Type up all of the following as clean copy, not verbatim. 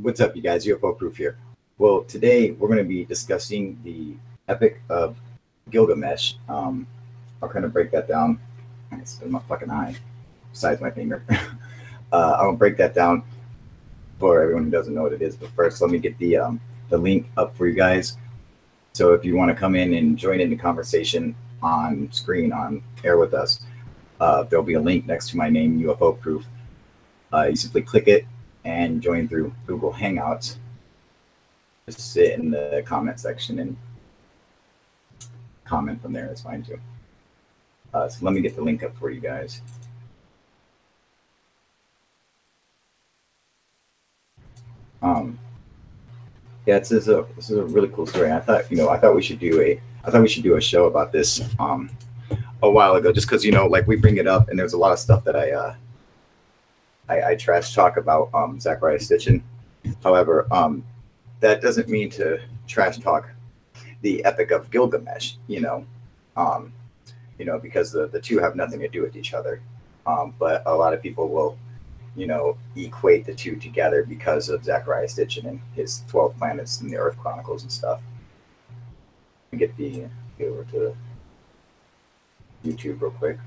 What's up, you guys? UFO Proof here. Well, today we're going to be discussing the Epic of Gilgamesh. I'll kind of break that down. It's in my fucking eye, besides my finger. I'll break that down for everyone who doesn't know what it is. But first, let me get the link up for you guys. So if you want to come in and join in the conversation on screen, on air with us, there'll be a link next to my name, UFO Proof. You simply click it and join through Google Hangouts. Just sit in the comment section and comment from there. It's fine too. So let me get the link up for you guys. Yeah, this is a really cool story. I thought we should do a show about this a while ago, just because like we bring it up and there's a lot of stuff that I trash talk about Zachariah Stitchin. However, that doesn't mean to trash talk the Epic of Gilgamesh, because the two have nothing to do with each other. But a lot of people will, equate the two together because of Zachariah Stitchin and his 12 planets and the Earth Chronicles and stuff. Get over to YouTube real quick.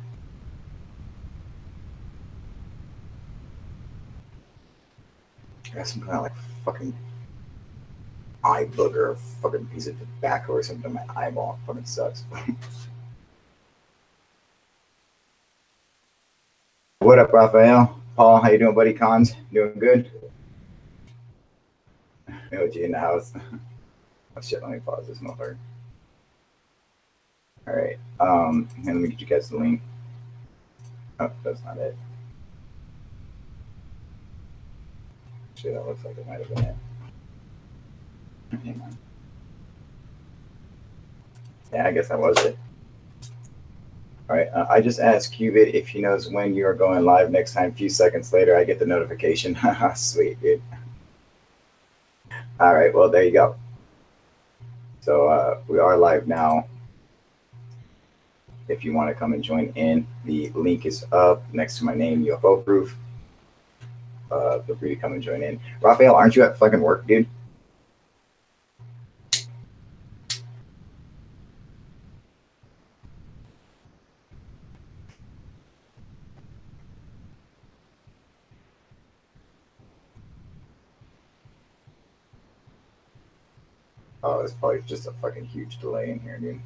I got some kind of like fucking eye booger, fucking piece of tobacco or something in my eyeball. It fucking sucks. What up, Raphael? Paul, how you doing, buddy? Cons, doing good? OG in the house. Oh shit, let me pause this motherfucker. All right, and let me get you guys the link. Oh, that's not it. Actually, that looks like it might have been it. Hang on. Yeah, I guess that was it. All right, I just asked Qubit if he knows when you are going live next time. A few seconds later, I get the notification. Sweet, dude. All right, well, there you go. So we are live now. If you want to come and join in, the link is up next to my name, UFO Proof. Feel free to come and join in. Raphael, aren't you at fucking work, dude? Oh, it's probably just a fucking huge delay in here, dude.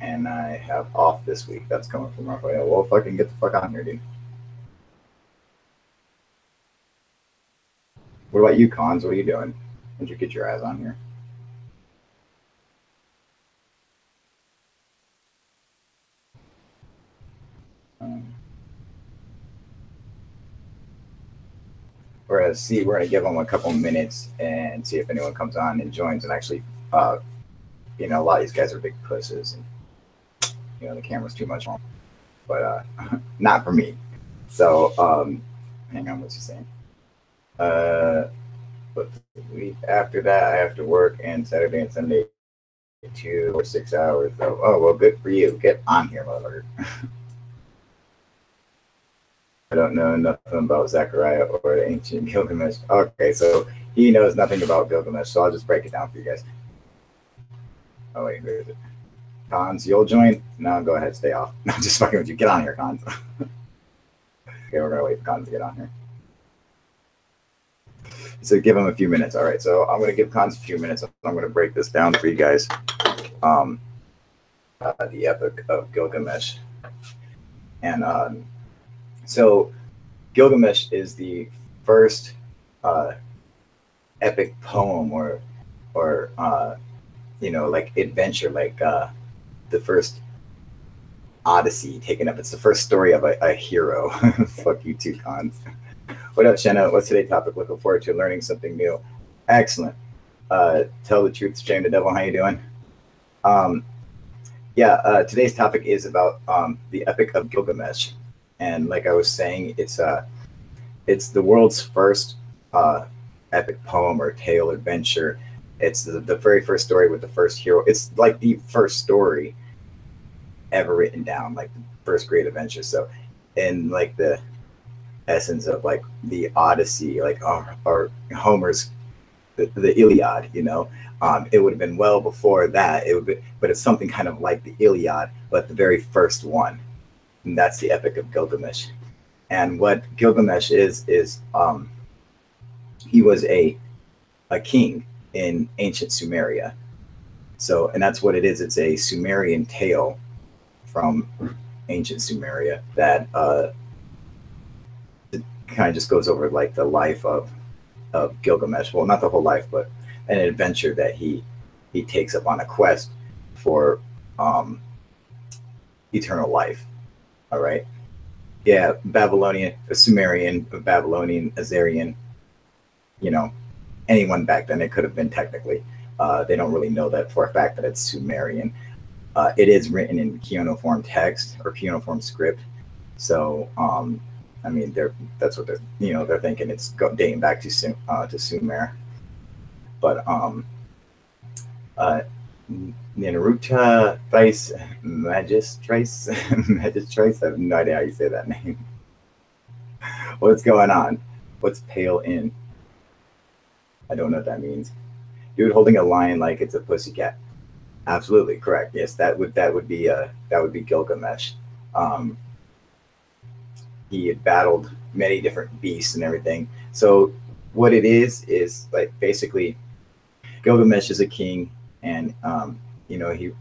And I have off this week. That's coming from Raphael. Well, fucking get the fuck on here, dude. What about you, Cons? What are you doing? When'd you get your ass on here? We're gonna give them a couple minutes and see if anyone comes on and joins. And actually, a lot of these guys are big pusses, and the camera's too much on. But not for me. So hang on, what's he saying? But the week after that, I have to work, and Saturday and Sunday 2 or 6 hours. So, oh well, good for you. Get on here, motherfucker. I don't know nothing about Zachariah or the ancient Gilgamesh. Okay, so he knows nothing about Gilgamesh, so I'll just break it down for you guys. Oh wait, where is it? Cons, you'll join? No, go ahead, stay off. I'm just fucking with you. Get on here, Cons. Okay, we're gonna wait for Cons to get on here. So give him a few minutes. All right, so I'm gonna give Cons a few minutes. I'm gonna break this down for you guys. The Epic of Gilgamesh. And so Gilgamesh is the first epic poem or like adventure, like the first Odyssey taken up. It's the first story of a hero. Fuck you too, Cons. What up, Shanna? What's today's topic? Looking forward to learning something new. Excellent. Tell the truth, shame the devil. How you doing? Today's topic is about the Epic of Gilgamesh. And like I was saying, it's the world's first epic poem or tale adventure. It's the very first story with the first hero. It's like the first story ever written down, like the first great adventure. So, in like the essence of like the Odyssey, like or Homer's the Iliad, you know, it would have been well before that. It would be, but it's something kind of like the Iliad, but the very first one, and that's the Epic of Gilgamesh. And what Gilgamesh is he was a king in ancient Sumeria. So, and that's what it is. It's a Sumerian tale from ancient Sumeria that kind of just goes over like the life of Gilgamesh. Well, not the whole life, but an adventure that he takes up on a quest for eternal life. All right. Yeah, Babylonian, Sumerian, Babylonian, Assyrian, you know, anyone back then it could have been technically. They don't really know that for a fact that it's Sumerian. It is written in cuneiform text or cuneiform script. So, I mean, that's what they're thinking. It's dating back to Sumer. But Ninaruta Thrice Magistrace Magistrace. I have no idea how you say that name. What's going on? What's pale in? I don't know what that means. Dude holding a lion like it's a pussycat. Absolutely correct. Yes, that would be Gilgamesh. He had battled many different beasts and everything. So what it is like basically Gilgamesh is a king, and you know, he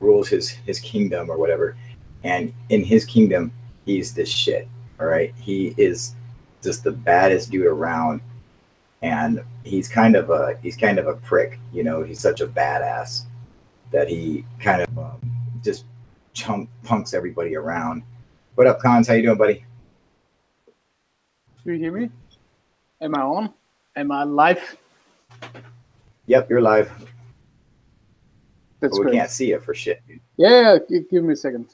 rules his kingdom or whatever, and in his kingdom he's this shit. All right, he is just the baddest dude around, and he's kind of a prick. You know, he's such a badass that he kind of just punks everybody around. What up, Cons? How you doing, buddy? Do you hear me? Am I on? Am I live? Yep, you're live. That's but we great. Can't see it for shit, dude. Yeah, give me a second.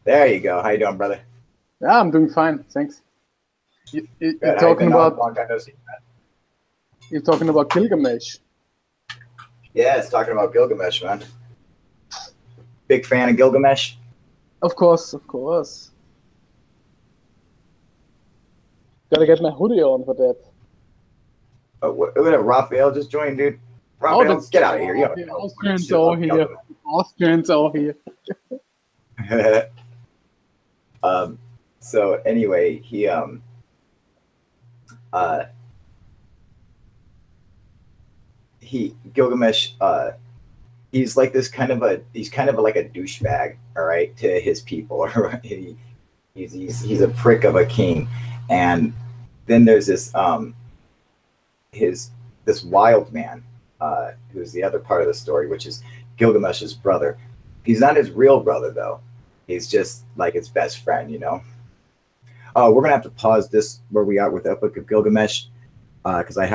There you go. How you doing, brother? Yeah, I'm doing fine, thanks. You're talking about long time no see, you're talking about Gilgamesh. Yeah, it's talking about Gilgamesh, man. Big fan of Gilgamesh? Of course, of course. Gotta get my hoodie on for that. Oh, what, Raphael just joined, dude. Raphael, get out of here. The Austrians are here. Austrians are here. So anyway, Gilgamesh, he's like this kind of like a douchebag, all right, to his people. Right? He's a prick of a king. And then there's this this wild man, who's the other part of the story, which is Gilgamesh's brother. He's not his real brother though. He's just like his best friend, you know. We're gonna have to pause this where we are with the Epic of Gilgamesh, because I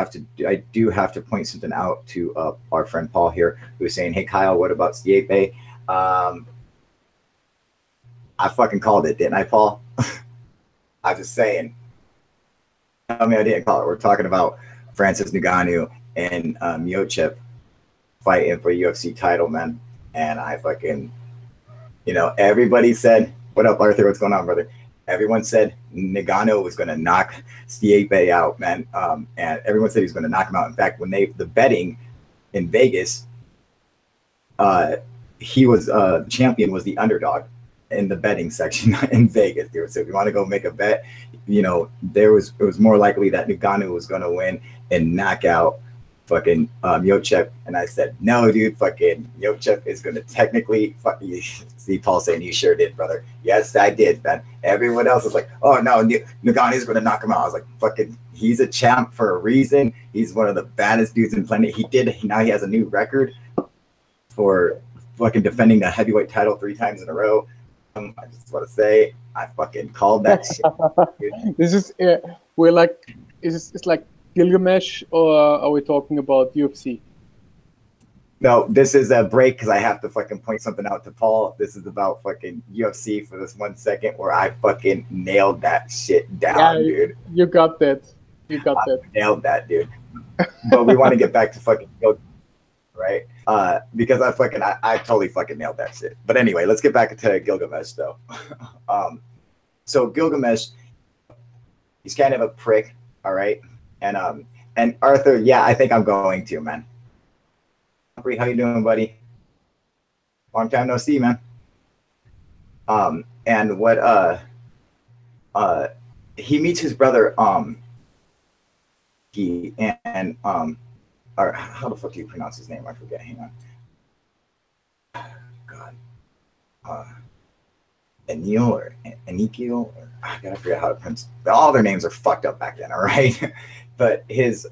do have to point something out to our friend Paul here, who's saying, "Hey Kyle, what about Stiepe?" I fucking called it, didn't I, Paul? I'm just saying. I mean, I didn't call it. We're talking about Francis Ngannou and Miocic fighting for a UFC title, man. And I fucking, you know, everybody said, "What up, Arthur? What's going on, brother?" Everyone said Ngannou was going to knock Stipe out, man. And everyone said he was going to knock him out. In fact, when the betting in Vegas, he was the champion was the underdog in the betting section in Vegas. So if you want to go make a bet, you know, it was more likely that Ngannou was going to win and knock out fucking Miocic. And I said, no, dude, fucking Miocic is going to technically fuck you. See Paul saying, you sure did, brother. Yes, I did, man. Everyone else was like, oh no, Ngannou's going to knock him out. I was like, fucking, he's a champ for a reason. He's one of the baddest dudes in the planet. Now he has a new record for fucking defending the heavyweight title 3 times in a row. I just want to say, I fucking called that shit. This is it's like Gilgamesh, or are we talking about UFC? No, this is a break because I have to fucking point something out to Paul. This is about fucking UFC for this 1 second where I fucking nailed that shit down, dude. You got that. You got that. Nailed that, dude. But we want to get back to fucking right? Because I totally fucking nailed that shit. But anyway, let's get back to Gilgamesh though. So Gilgamesh, he's kind of a prick, all right? And Arthur, yeah, I think I'm going to, man. How you doing, buddy? Long time no see, man. And what uh he meets his brother he and or how the fuck do you pronounce his name? I forget. Hang on. God. Anil or Anikiel, or I gotta figure out how to pronounce. All their names are fucked up back then, all right? But his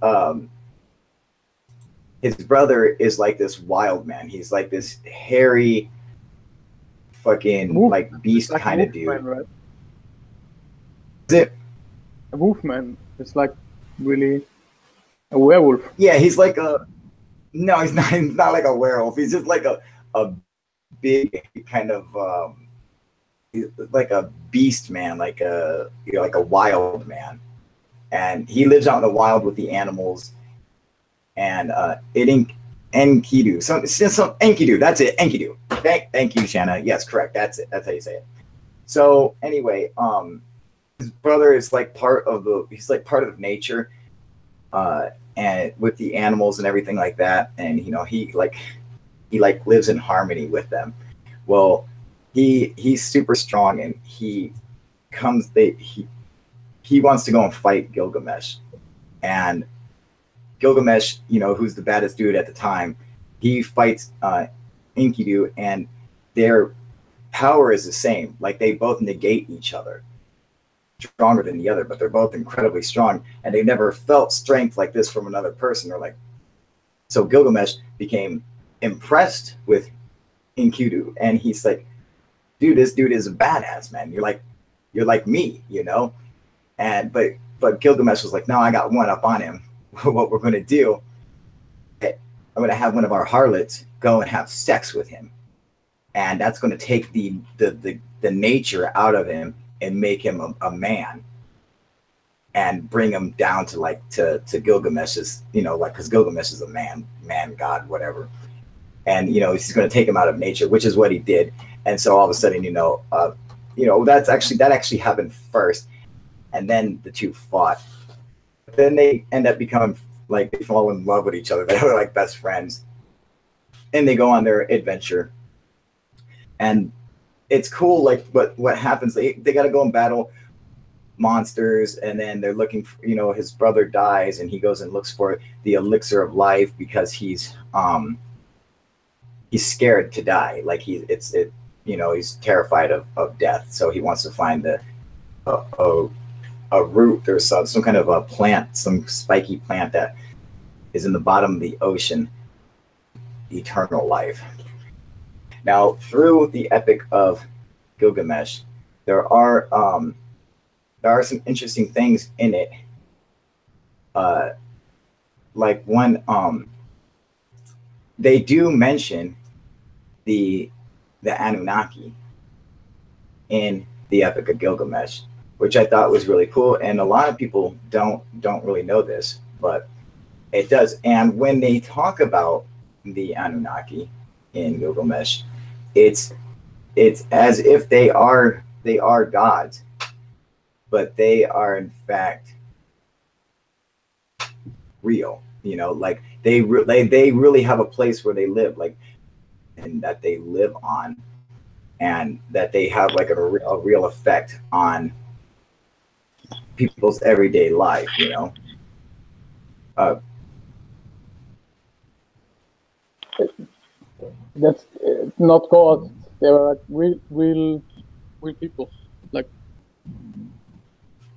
brother is like this wild man. He's like this hairy, fucking like beast like kind of dude. Man, right? Is it? A wolfman. It's like really a werewolf. Yeah, he's like a. No, he's not. He's not like a werewolf. He's just like a big kind of like a beast man, like a like a wild man, and he lives out in the wild with the animals. And Enkidu, some Enkidu. That's it, Enkidu. Thank you, Shanna. Yes, correct. That's it. That's how you say it. So anyway, his brother is like he's like part of nature, and with the animals and everything like that, and he lives in harmony with them. Well, he's super strong, and he wants to go and fight Gilgamesh, and Gilgamesh, who's the baddest dude at the time, he fights Enkidu, and their power is the same. Like they both negate each other, stronger than the other, but they're both incredibly strong, and they've never felt strength like this from another person. So Gilgamesh became impressed with Enkidu, and he's like, dude, this dude is a badass, man. You're like me, And but Gilgamesh was like, no, I got one up on him. What we're going to do, I'm going to have one of our harlots go and have sex with him, and that's going to take the nature out of him and make him a man, and bring him down to Gilgamesh's, because Gilgamesh is a man god, whatever. And he's going to take him out of nature, which is what he did. And so all of a sudden, that actually happened first, and then the two fought. Then they end up becoming they fall in love with each other. They were like best friends, and they go on their adventure. And it's cool. Like what happens? They got to go and battle monsters, and then they're looking for, his brother dies, and he goes and looks for the elixir of life because he's scared to die. Like he's terrified of death, so he wants to find a root or some kind of a plant, some spiky plant that is in the bottom of the ocean, eternal life. Now, through the epic of Gilgamesh, there are some interesting things in it. Like one, they do mention the Anunnaki in the epic of Gilgamesh, which I thought was really cool. And a lot of people don't really know this, but it does. And when they talk about the Anunnaki in Gilgamesh, it's as if they are gods, but they are in fact real. Like they really have a place where they live, like, and that they live on, and that they have like a real effect on people's everyday life, That's not God. They were like real people, like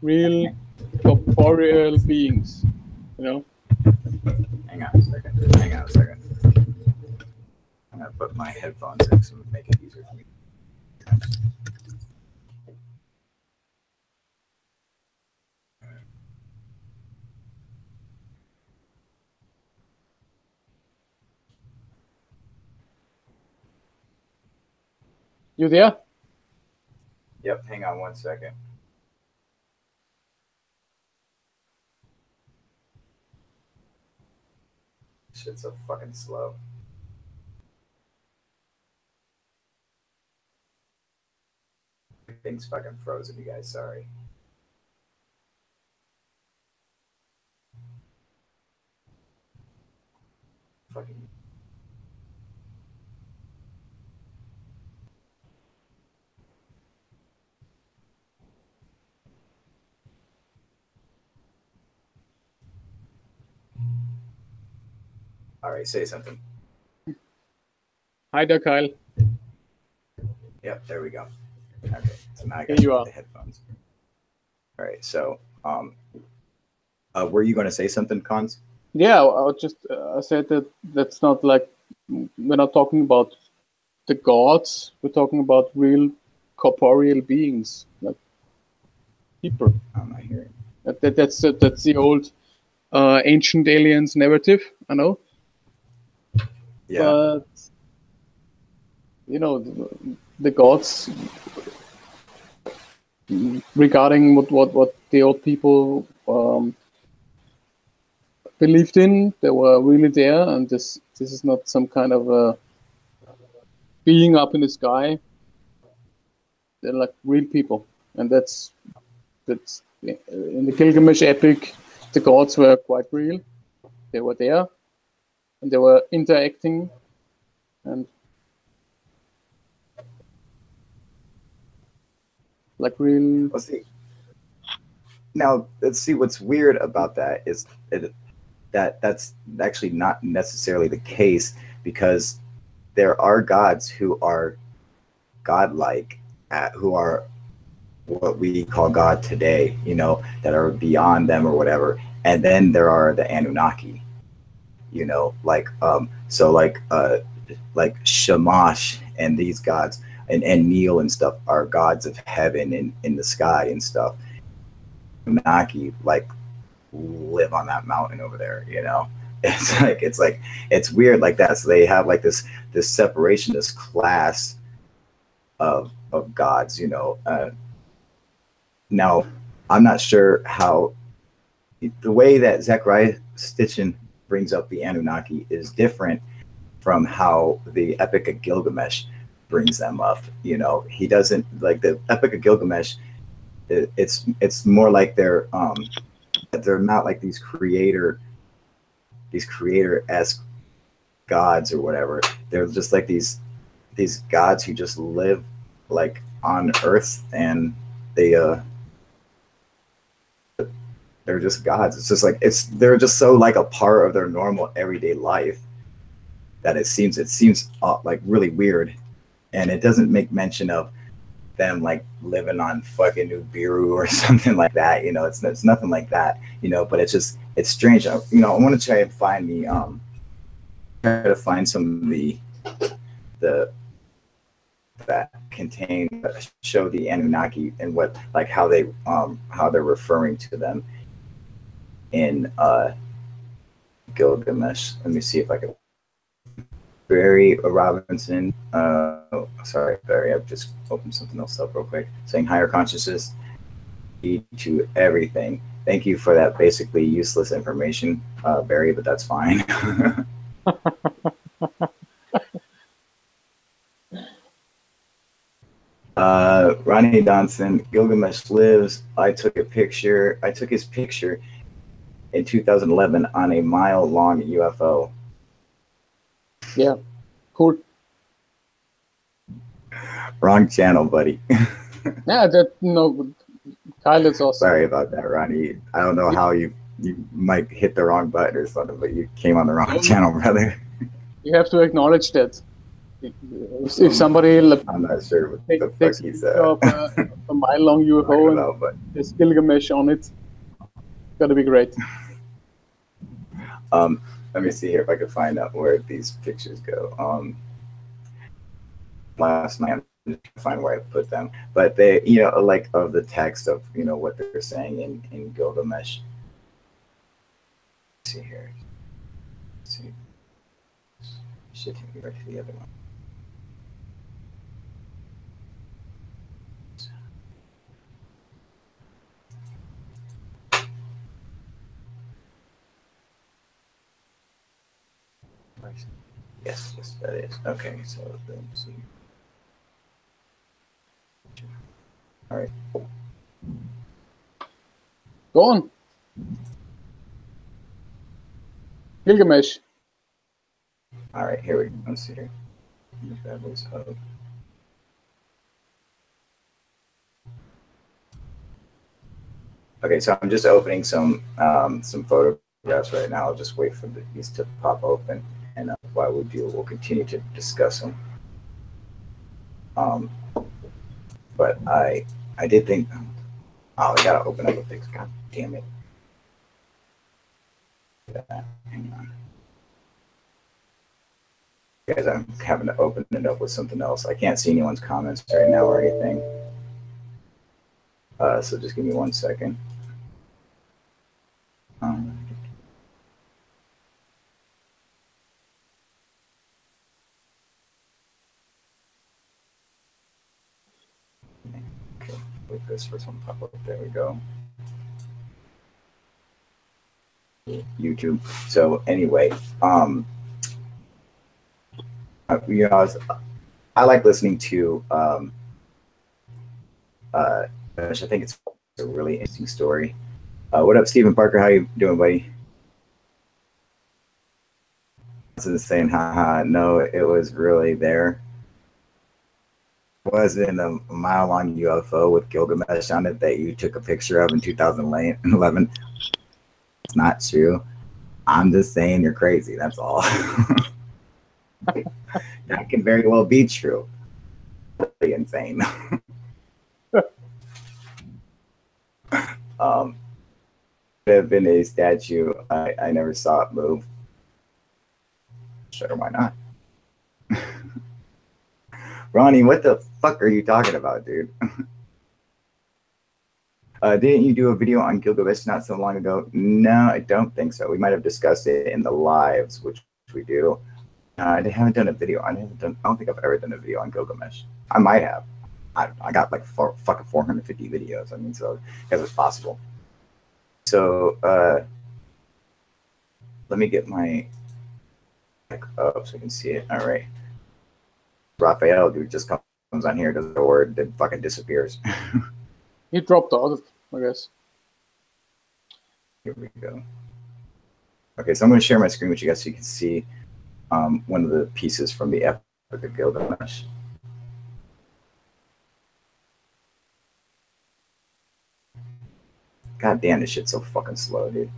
real corporeal beings, Hang on a second. I'm gonna put my headphones in to make it easier for me. You there? Yep, hang on one second. Shit's so fucking slow. Things fucking frozen, you guys. Sorry. Fucking. All right, say something. Hi there, Kyle. Yep, there we go. Okay, so now I Here got you are. the headphones. All right, so were you going to say something, Cons? Yeah, I just I said that that's not like we're not talking about the gods. We're talking about real corporeal beings, like people. I'm not hearing. That's the old ancient aliens narrative. I know, Yeah. but you know the gods regarding what the old people believed in. They were really there, and this is not some kind of a being up in the sky. They're like real people, and that's in the Gilgamesh epic. The gods were quite real. They were there, and they were interacting, and like real. Let's see. Now let's see what's weird about that is that's actually not necessarily the case, because there are gods who are godlike, who are what we call God today, that are beyond them or whatever. And then there are the Anunnaki, like Shamash and these gods, and Neil and stuff are gods of heaven and in the sky and stuff. Anunnaki like live on that mountain over there. It's weird like that. So they have like this separation, this class of gods. Now, I'm not sure how the way that Zechariah Stitchin brings up the Anunnaki is different from how the Epic of Gilgamesh brings them up. He doesn't like the Epic of Gilgamesh. It's more like they're not like these creator-esque gods or whatever. They're just like these gods who just live like on Earth, and they're just gods. It's just like they're just so like a part of their normal everyday life that it seems like really weird, and it doesn't make mention of them like living on fucking Nibiru or something like that. It's nothing like that. But it's strange. I want to try and find try to find some of the that contain show the Anunnaki and what like how they're referring to them in Gilgamesh. Let me see if I can. Barry Robinson. Sorry, Barry. I've just opened something else up real quick. Saying higher consciousness to everything. Thank you for that basically useless information, Barry, but that's fine. Ronnie Johnson, Gilgamesh lives. I took his picture in 2011 on a mile-long UFO. Yeah, cool. Wrong channel, buddy. Yeah, Kyle is awesome. Sorry about that, Ronnie. I don't know how you might hit the wrong button or something, but you came on the wrong channel, brother. You have to acknowledge that. If somebody I'm not sure what the fuck he's a mile-long UFO and there's Gilgamesh on it, it's gotta be great. Let me see here if I can find out where these pictures go. Last night, I'm just trying to find where I put them, but they, like of the text of what they're saying in Gilgamesh. Let's see here. Let's see. Should take me right to the other one. Yes, that is. Okay, so let's see. All right. Go on. Gilgamesh. All right, here we go. Let's see here. That was up. Okay, so I'm just opening some photographs right now. I'll just wait for these to pop open, and while we do, we'll continue to discuss them. But I did think, oh, I gotta open up a fix. God damn it! Hang on, guys. I'm having to open it up with something else. I can't see anyone's comments right now or anything. So just give me 1 second. Okay, wait for this first one to pop up. There we go. YouTube. So anyway, you know, I like listening to I think it's a really interesting story. What up, Stephen Parker? How you doing, buddy? This is saying, haha, no, it was really there. Was it a mile-long UFO with Gilgamesh on it that you took a picture of in 2011? It's not true. I'm just saying you're crazy. That's all. That can very well be true. Really insane. Could have been a statue. I never saw it move. Sure, why not? Ronnie, what the fuck are you talking about, dude? Didn't you do a video on Gilgamesh not so long ago? No, I don't think so. We might have discussed it in the lives, which we do. I haven't done a video. I don't think I've ever done a video on Gilgamesh. I might have. I got like fucking 450 videos. I mean, so it was possible. So let me get my mic up so I can see it. All right. Raphael, dude, just comes on here, does a word, then fucking disappears. He dropped out, I guess. Here we go. Okay, so I'm going to share my screen with you guys so you can see one of the pieces from the Epic of Gilgamesh. God damn, this shit's so fucking slow, dude.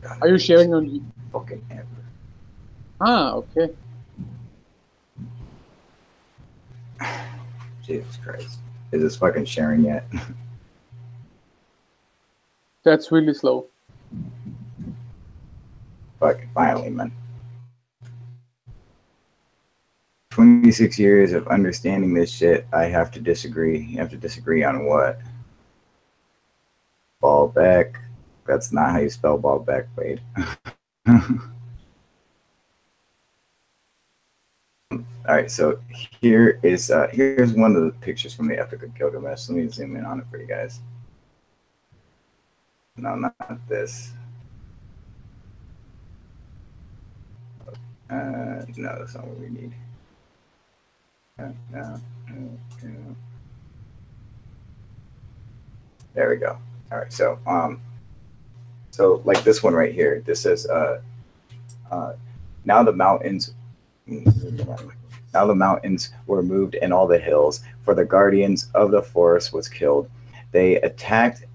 God, are you sharing on? Fucking ever. Ah, okay. Jesus Christ. Is this fucking sharing yet? That's really slow. Fucking finally, man. 26 years of understanding this shit. I have to disagree. You have to disagree on what? Baalbek. That's not how you spell Baalbek, Wade. All right, so here's one of the pictures from the Epic of Gilgamesh. Let me zoom in on it for you guys. No, not this. No, that's not what we need. No. There we go. All right, so like this one right here. This says, now the mountains were moved and all the hills, for the guardians of the forest was killed. They attacked,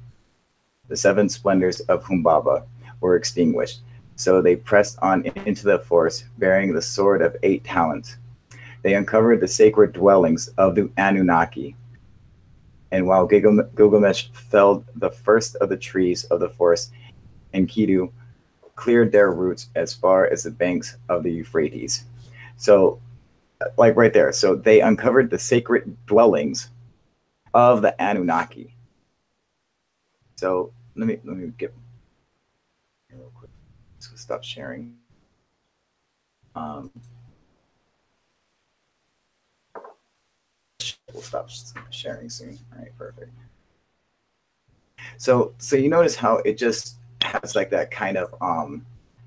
the seven splendors of Humbaba were extinguished. So they pressed on into the forest, bearing the sword of 8 talents. They uncovered the sacred dwellings of the Anunnaki. And while Gilgamesh felled the first of the trees of the forest, Enkidu cleared their roots as far as the banks of the Euphrates. So, like right there. So they uncovered the sacred dwellings of the Anunnaki. So let me get here real quick. So stop sharing. We'll stop sharing soon. All right, perfect. So you notice how it just has like that kind of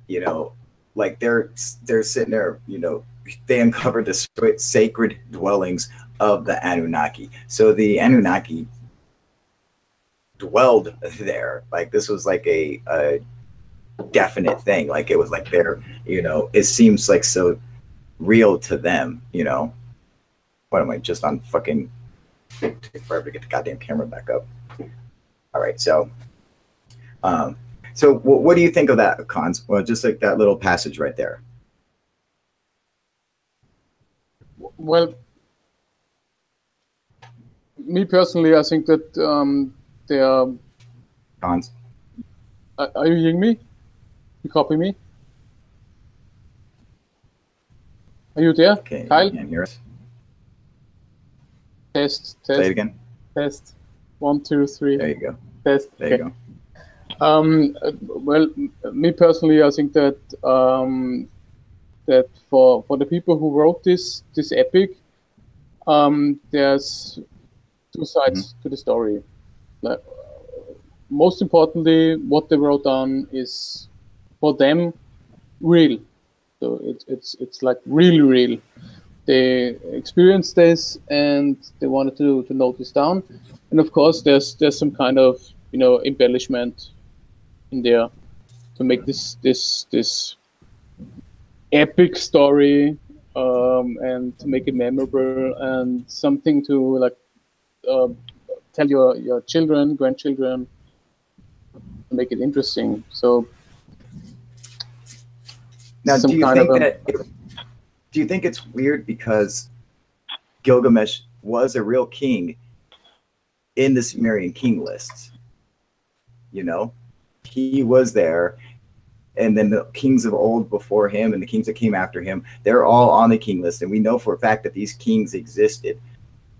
you know, like they're sitting there, you know, they uncovered the sacred dwellings of the Anunnaki. So the Anunnaki dwelled there. Like this was like a definite thing. Like it was like their, you know, it seems like so real to them, you know. What am I just on fucking take forever to get the goddamn camera back up. All right, um so what do you think of that, Cons? Well, just like that little passage right there. Well, me personally, I think that they are. Cons? Are you hearing me? You copy me? Are you there, Okay, Kyle? you can't hear us. Test. Say it again. Test. 1, 2, 3. There you go. Test. There okay. you go. Well, me personally, I think that that for the people who wrote this epic, there's two sides to the story. Like, most importantly, what they wrote down is for them real. So it's like really real. They experienced this and they wanted to note this down. And of course, there's some kind of, you know, embellishment in there to make this epic story, and to make it memorable and something to like tell your children, grandchildren, to make it interesting. So now, do you think it's weird because Gilgamesh was a real king in the Sumerian king lists? You know, he was there, and then the kings of old before him and the kings that came after him, they're all on the king list, and we know for a fact that these kings existed.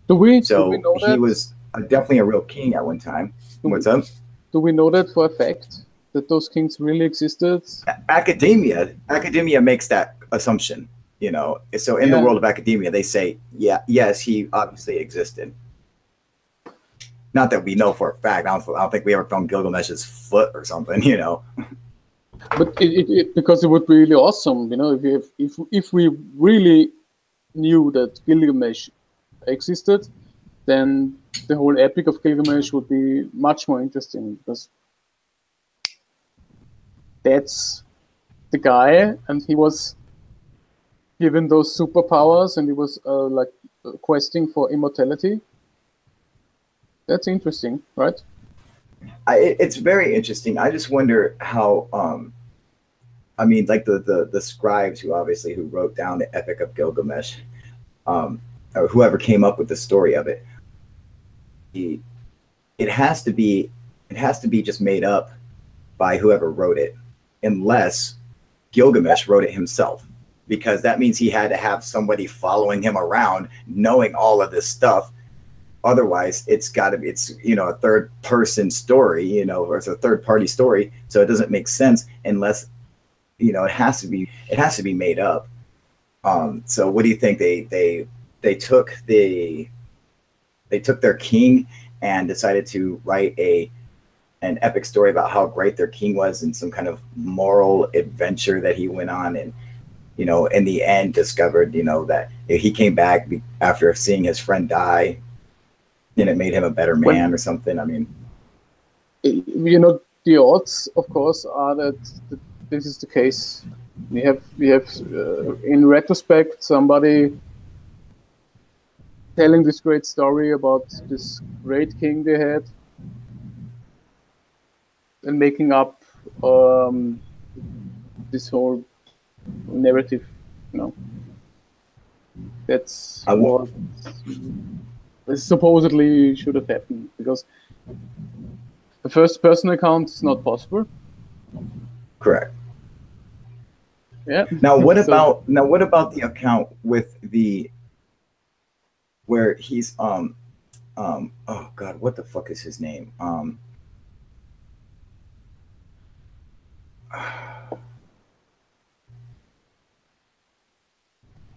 Do we So know he that? was definitely a real king at one time. What's up? Do we know that for a fact, that those kings really existed? Academia makes that assumption, you know. So in the world of academia, they say, yeah, yes, he obviously existed. Not that we know for a fact. I don't think we ever found Gilgamesh's foot or something, you know. But because it would be really awesome, you know, if we really knew that Gilgamesh existed, then the whole epic of Gilgamesh would be much more interesting, because that's the guy, and he was given those superpowers, and he was like questing for immortality. That's interesting, right? It's very interesting. I just wonder how I mean, like the scribes who wrote down the Epic of Gilgamesh, or whoever came up with the story of it, it has to be just made up by whoever wrote it, unless Gilgamesh wrote it himself, because that means he had to have somebody following him around, knowing all of this stuff. Otherwise, it's you know, a third person story, you know, or it's a third party story, so it doesn't make sense unless, you know, it has to be made up. So what do you think? They took their king and decided to write an epic story about how great their king was and some kind of moral adventure that he went on, and, you know, in the end discovered, you know, that he came back after seeing his friend die, and it made him a better man or something. I mean, you know, the odds, of course, are that this is the case. We have in retrospect, somebody telling this great story about this great king they had, and making up this whole narrative. You know, that's what supposedly should have happened, because the first person account is not possible. Correct. Yeah. Now what about the account with where he's oh god, what the fuck is his name?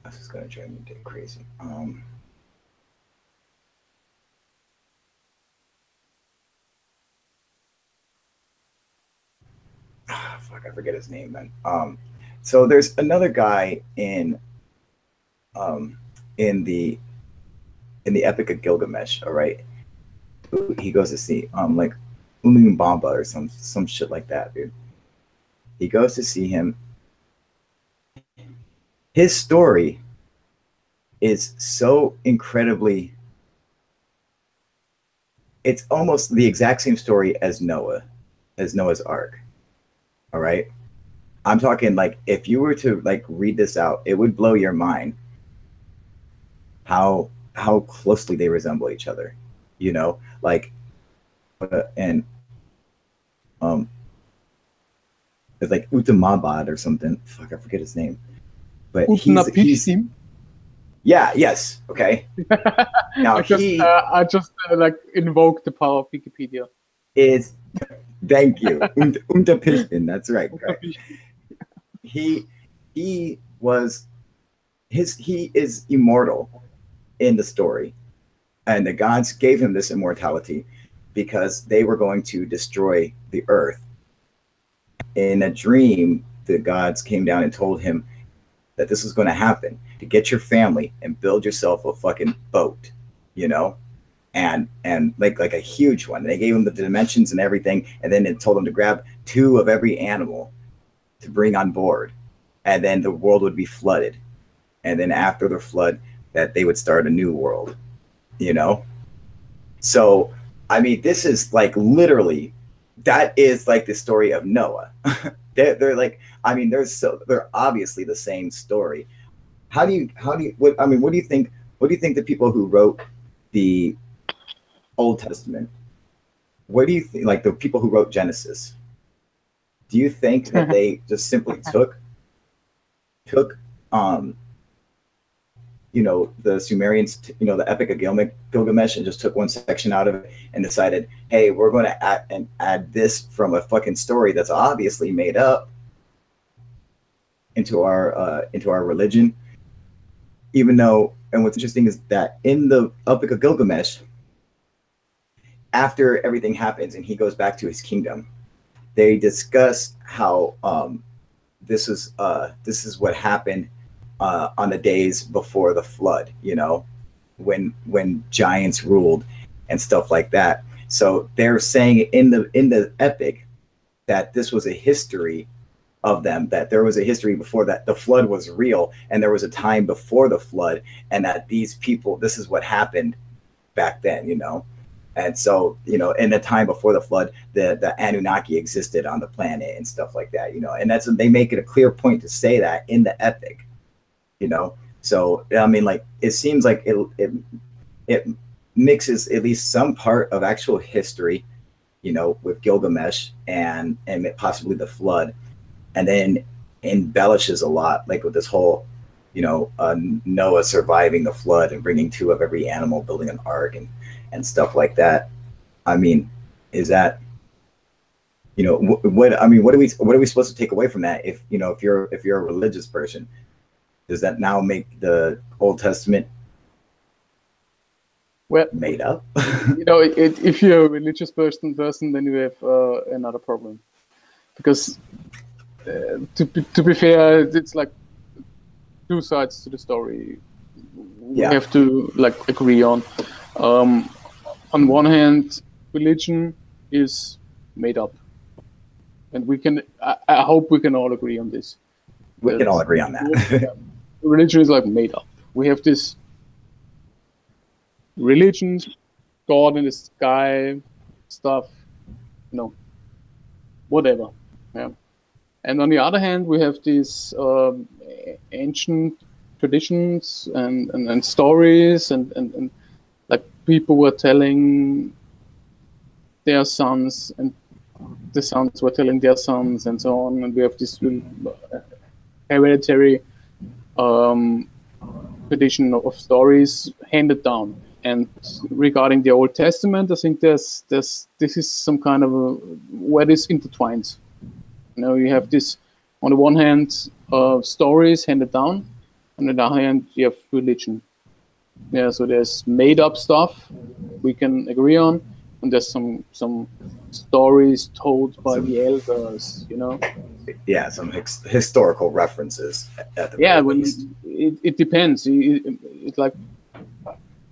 This is gonna drive me crazy. fuck, I forget his name, man. So there's another guy um in the Epic of Gilgamesh, all right? He goes to see like Bamba or some shit like that, dude. He goes to see him. His story is so incredibly, it's almost the exact same story as Noah's Ark. All right. I'm talking like if you were to like read this out, it would blow your mind how closely they resemble each other. You know, like and it's like Utamabad or something. Fuck, I forget his name. But he's yeah, yes, okay. Now I just like invoked the power of Wikipedia. Is thank you, Unterpishtin. That's right. He is immortal in the story, and the gods gave him this immortality because they were going to destroy the earth. In a dream, the gods came down and told him that this was going to happen, to get your family and build yourself a fucking boat, you know, and like a huge one. They gave him the dimensions and everything, and then it told him to grab 2 of every animal to bring on board, and then the world would be flooded, and then after the flood, that they would start a new world, you know. So I mean, this is like literally, that is like the story of Noah. They're like, I mean, they're obviously the same story. What do you think the people who wrote the Old Testament, what do you think, like the people who wrote Genesis, do you think that they just simply took you know, the Sumerians, you know, the Epic of Gilgamesh, and just took one section out of it and decided, hey, we're going to add this from a fucking story that's obviously made up into our religion? Even though, and what's interesting is that in the Epic of Gilgamesh, after everything happens and he goes back to his kingdom, they discuss how this is what happened on the days before the flood, you know, when giants ruled and stuff like that. So they're saying in the epic that this was a history of them, that there was a history before that, the flood was real, and there was a time before the flood, and that these people, this is what happened back then, you know. And so, you know, in the time before the flood, the Anunnaki existed on the planet and stuff like that, you know. And that's, they make it a clear point to say that in the epic, you know. So I mean, like, it seems like it mixes at least some part of actual history, you know, with Gilgamesh and possibly the flood, and then embellishes a lot, like with this whole, you know, Noah surviving the flood and bringing 2 of every animal, building an ark and stuff like that. I mean, is that, you know, what are we supposed to take away from that? If, you know, if you're a religious person, does that now make the Old Testament made up? You know, if you're a religious person, then you have another problem, because to be fair, it's like 2 sides to the story. We have to like agree on. On one hand, religion is made up, and I hope we can all agree on this. We can all agree on that. Religion is like made up. We have this religion, God in the sky stuff, you know, whatever. Yeah. And on the other hand, we have these ancient traditions and stories and like people were telling their sons, and the sons were telling their sons, and so on. And we have this hereditary tradition of stories handed down. And regarding the Old Testament, I think this is some kind of where this intertwines. You know, you have this, on the one hand, stories handed down, on the other hand, you have religion. Yeah, so there's made up stuff we can agree on, and there's some stories told by the elders, you know. Yeah, some historical references at the Yeah, very when least. it depends. It's like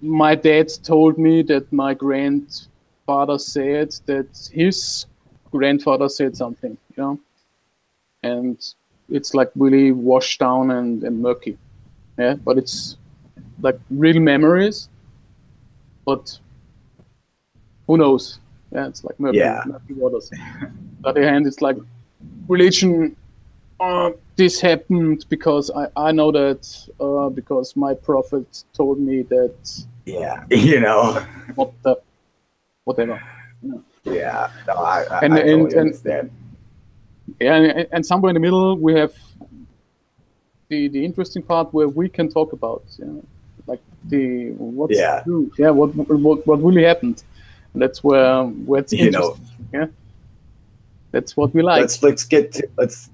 my dad told me that my grandfather said that his grandfather said something, you know, and it's like really washed down and murky. Yeah, but it's like real memories. But who knows? Yeah, it's like murky Yeah. waters. On the other hand, it's like religion. This happened because I know that because my prophet told me that. Yeah, you know. Whatever. Yeah. Yeah, no, I And totally understand. Yeah, and somewhere in the middle we have the interesting part where we can talk about, you know, like what's Yeah. true, yeah, what really happened. And that's where it's You interesting. know, Yeah, that's what we like. Let's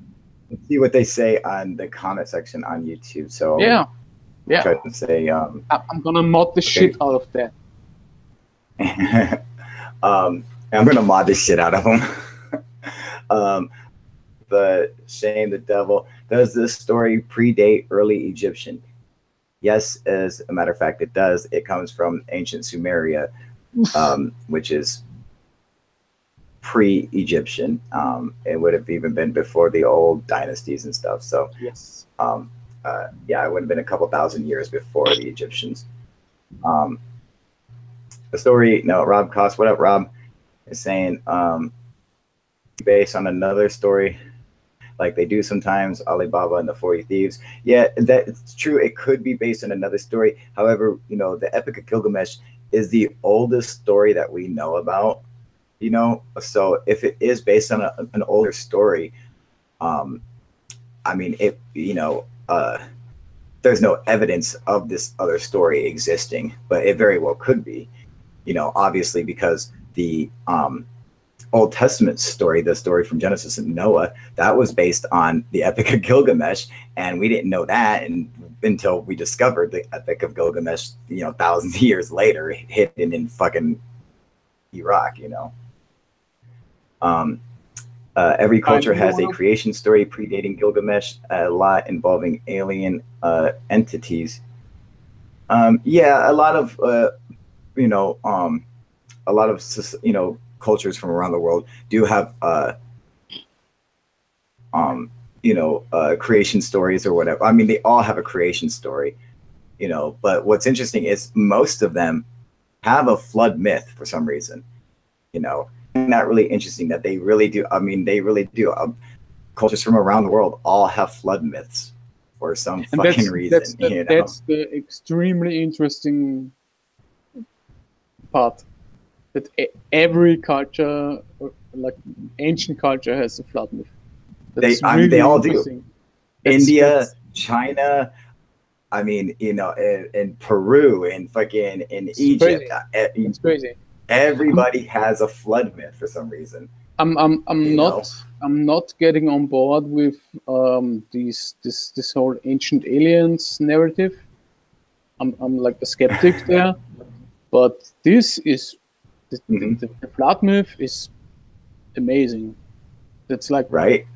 see what they say on the comment section on YouTube. So Yeah, yeah. try to say I'm gonna mod the shit out of that. I'm gonna mod the shit out of them. But Shane the Devil, does this story predate early Egyptian? Yes, as a matter of fact, it does. It comes from ancient Sumeria, which is pre-Egyptian. It would have even been before the old dynasties and stuff. So yes, yeah, it would have been a couple thousand years before the Egyptians. The story, no, Rob Cost, what up, Rob? Is saying based on another story, like they do sometimes, Alibaba and the 40 Thieves. Yeah, that's true. It could be based on another story. However, you know, the Epic of Gilgamesh is the oldest story that we know about. You know, so if it is based on an older story, I mean, it, you know, there's no evidence of this other story existing, but it very well could be. You know, obviously because the Old Testament story, the story from Genesis and Noah, that was based on the Epic of Gilgamesh, and we didn't know that until we discovered the Epic of Gilgamesh, you know, thousands of years later, hidden in fucking Iraq, you know. Every culture has a creation story predating Gilgamesh, a lot involving alien entities. Yeah, a lot of you know, a lot of, you know, cultures from around the world do have you know, creation stories or whatever. I mean, they all have a creation story, you know, but what's interesting is most of them have a flood myth for some reason, you know. And that really interesting that they really do. I mean, they really do. Cultures from around the world all have flood myths for some fucking reason. That's the extremely interesting part. That every culture, like ancient culture, has a flood myth. That's they all do. India, China, I mean, you know, in Peru, and fucking in Egypt, it's crazy. Everybody has a flood myth for some reason. I'm not getting on board with this whole ancient aliens narrative. I'm like a skeptic there, but this is the flood myth is amazing. It's like right.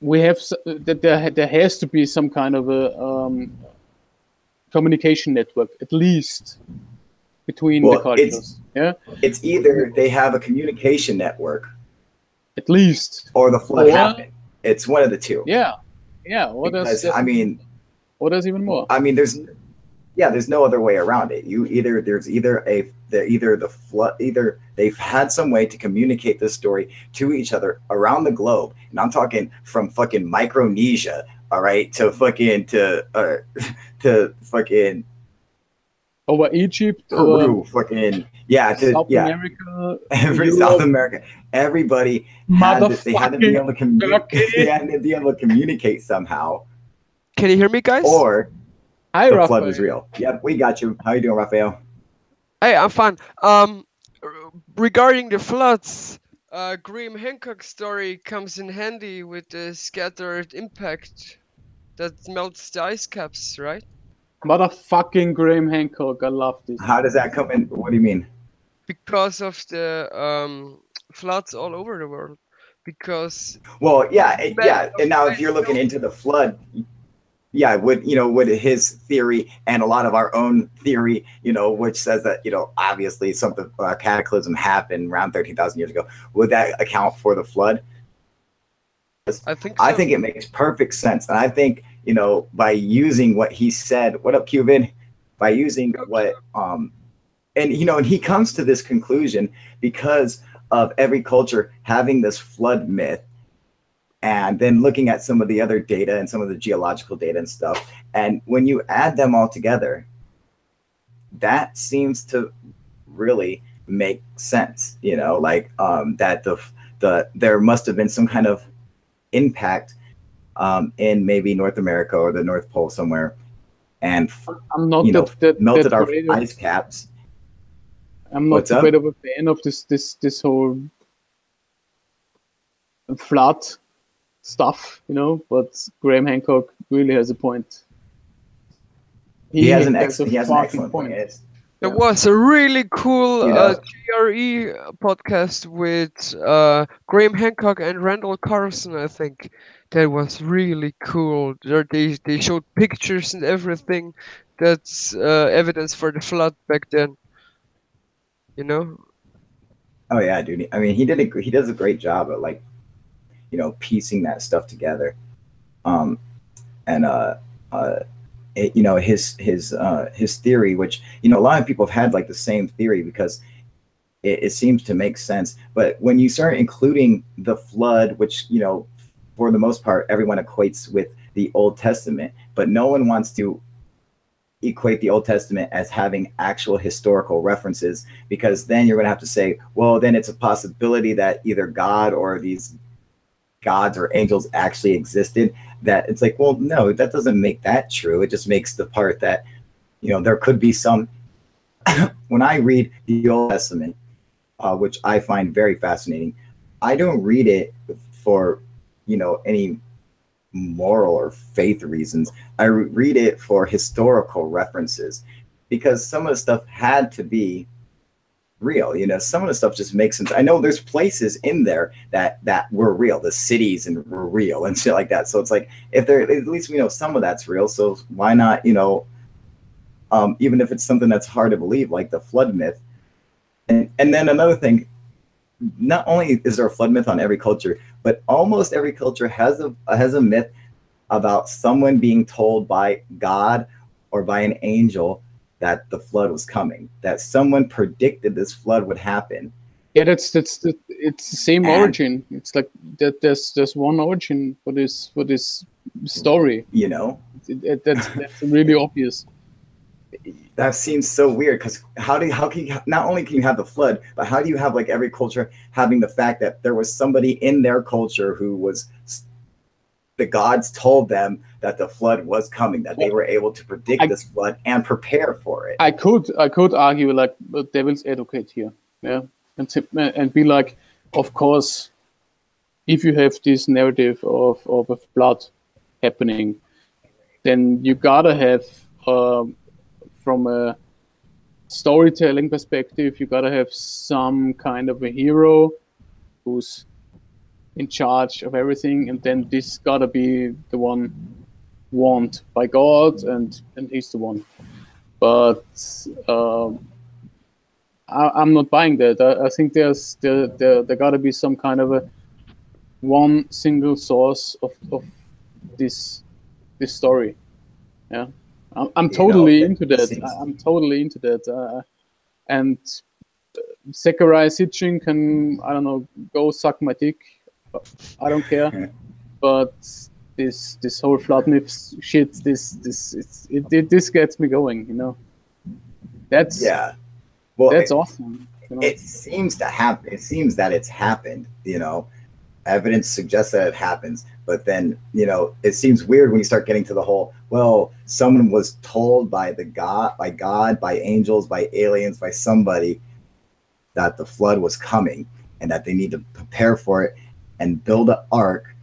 We have that there has to be some kind of a communication network, at least between the cultures. It's either they have a communication network, at least, or the flood happened. It's one of the two. Yeah. Or because, there's, I mean, or there's even more. I mean, there's no other way around it. Either they've had some way to communicate this story to each other around the globe, and I'm talking from fucking Micronesia, all right, to fucking over Egypt, Peru, fucking South America, South America. Everybody they had to be able to communicate. They had to be able to communicate somehow. Can you hear me, guys? Or hi, the Raphael. flood was real. Yep, we got you. How you doing, Raphael? Hey, I'm fine. Regarding the floods, Graham Hancock's story comes in handy with the scattered impact that melts the ice caps, right? Motherfucking Graham Hancock, I love this. How does that come in? What do you mean? because of the floods all over the world. Because Well, yeah, man, yeah. And now if you're looking into the flood, yeah, would his theory and a lot of our own theory, which says that, obviously something cataclysm happened around 13,000 years ago, would that account for the flood? I think I so. think it makes perfect sense. And I think, by using what he said, what up, Cuban? By using what, and, and he comes to this conclusion because of every culture having this flood myth, and then looking at some of the other data and some of the geological data and stuff. And when you add them all together, that seems to really make sense, like that there must have been some kind of impact in maybe North America or the North Pole somewhere, and I'm not melted our great ice caps. I'm not a bit of a fan of this whole flat stuff, but Graham Hancock really has a point. He has an excellent point. There was a really cool GRE podcast with Graham Hancock and Randall Carlson, I think. That was really cool. They showed pictures and everything. That's evidence for the flood back then. Oh yeah, dude. I mean, he does a great job at piecing that stuff together. His theory, which a lot of people have had like the same theory because it seems to make sense. But when you start including the flood, which for the most part everyone equates with the Old Testament, but no one wants to equate the Old Testament as having actual historical references, because then you're going to have to say, well, then it's a possibility that either God or these gods or angels actually existed. That it's like, well, no, that doesn't make that true. It just makes the part that there could be some. When I read the Old Testament, which I find very fascinating, I don't read it for any moral or faith reasons. I read it for historical references, because some of the stuff had to be real. Some of the stuff just makes sense. I know there's places in there that were real, the cities and were real and shit like that. So it's like, if there, at least we know some of that's real. So why not, even if it's something that's hard to believe, like the flood myth. And then another thing, not only is there a flood myth on every culture, but almost every culture has a myth about someone being told by God or by an angel that the flood was coming, that someone predicted this flood would happen. Yeah, it's the same origin. It's like that. There's one origin for this story. That's really obvious. That seems so weird, because how can you, not only can you have the flood, but how do you have like every culture having the fact that there was somebody in their culture who was, the gods told them that the flood was coming, that they were able to predict this flood and prepare for it. I could argue like the devil's advocate here, yeah, and be like, of course, if you have this narrative of a flood happening, then you gotta have from a storytelling perspective, you gotta have some kind of a hero who's in charge of everything, and then this gotta be the one warned by God, and he's the one. But I'm not buying that. I think there gotta be some kind of a one single source of this story. Yeah, I'm totally into that. I'm totally into that. And Zechariah Sitchin can, I don't know, go suck my dick. I don't care. But this whole flood myth shit, this gets me going. That's that's awesome. It seems to happen. It seems that it's happened. Evidence suggests that it happens, but then it seems weird when you start getting to the whole, well, someone was told by God, by angels, by aliens, by somebody, that the flood was coming and that they need to prepare for it and build an ark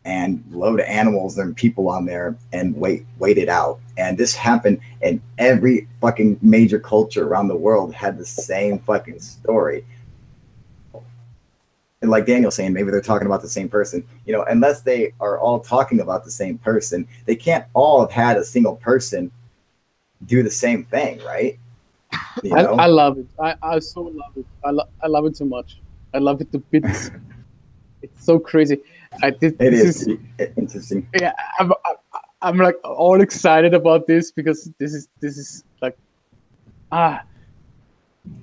and load animals and people on there and wait it out. And this happened in every fucking major culture around the world had the same fucking story. And like Daniel's saying, maybe they're talking about the same person. You know, unless they are all talking about the same person, they can't all have had a single person do the same thing, right? You know? I love it. I so love it. I love it so much. I love it to bits. It's so crazy. It is interesting. Yeah, I'm like all excited about this because this is like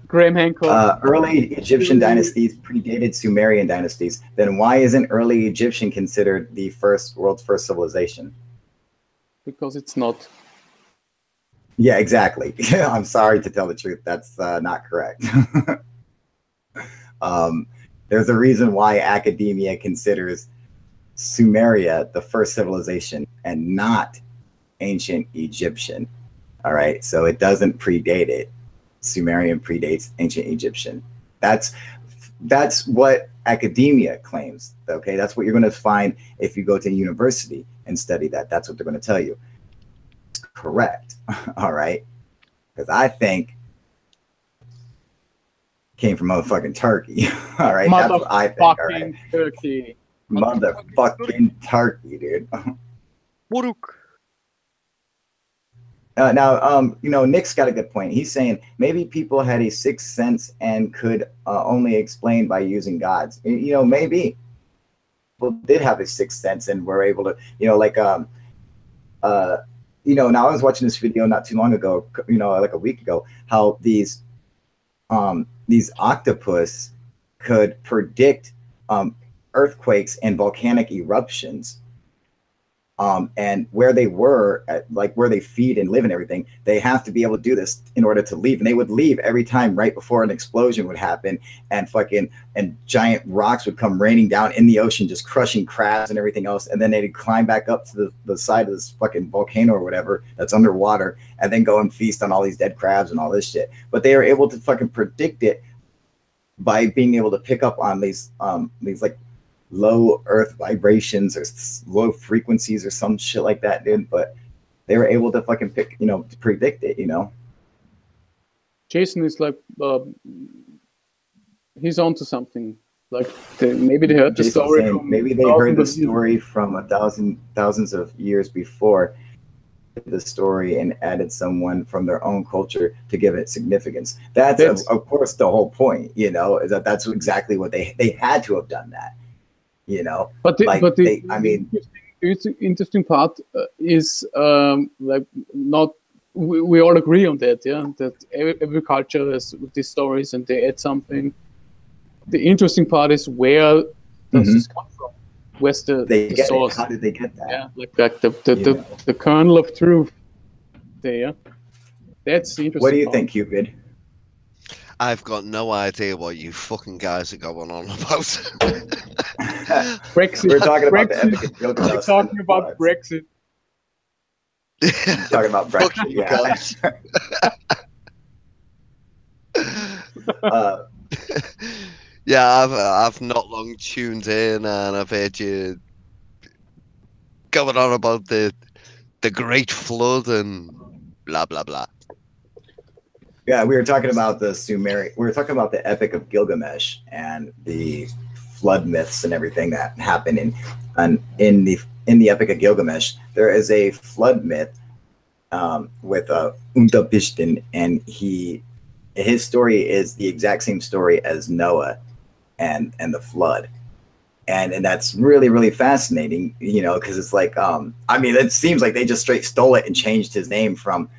Graham Hancock. Early Egyptian dynasties predated Sumerian dynasties. Then why isn't early Egyptian considered the world's first civilization? Because it's not. Yeah, exactly. I'm sorry to tell the truth. That's not correct. There's a reason why academia considers Sumeria the first civilization and not ancient Egyptian. All right, so it doesn't predate it. Sumerian predates ancient Egyptian. That's what academia claims. Okay, that's what you're going to find if you go to university and study that. That's what they're going to tell you. Correct. All right, because I think came from motherfucking Turkey. All right, that's what I think. All right. Turkey. Motherfucking Turkey, dude. Buruk. Now, you know, Nick's got a good point. He's saying maybe people had a sixth sense and could only explain by using gods. You know, maybe people did have a sixth sense and were able to, you know, like, you know, now I was watching this video not too long ago, you know, like a week ago, how these octopus could predict earthquakes and volcanic eruptions. And where they were, like where they feed and live and everything, they have to be able to do this in order to leave. And they would leave every time right before an explosion would happen, and giant rocks would come raining down in the ocean, just crushing crabs and everything else. And then they'd climb back up to the side of this fucking volcano or whatever that's underwater, and then go and feast on all these dead crabs and all this shit. But they are able to fucking predict it by being able to pick up on these like low earth vibrations or low frequencies or some shit like that, dude. But they were able to fucking to predict it, you know. Jason is like, he's onto something. Like maybe they heard the story. Maybe they heard the story from thousands of years before the story and added someone from their own culture to give it significance. That's of course the whole point, you know, is that's exactly what they had to have done that. You know, the interesting part is like not we all agree on that, yeah, that every culture has these stories and they add something. The interesting part is where does this come from? Where's the source? How did they get that? Yeah, like the kernel of truth there. That's the interesting. What do you think, Cupid? I've got no idea what you fucking guys are going on about. Brexit. We're talking about Brexit. the epic of Gilgamesh. We're talking about Brexit. Talking about Brexit, yeah. Yeah, I've not long tuned in, and I've heard you going on about the Great Flood and blah blah blah. Yeah, we were talking about the Sumerian. We were talking about the Epic of Gilgamesh and the flood myths and everything that happened in the Epic of Gilgamesh. There is a flood myth with Untapishtim, and his story is the exact same story as Noah and the flood, and that's really, really fascinating, you know, because it's like I mean, it seems like they just straight stole it and changed his name from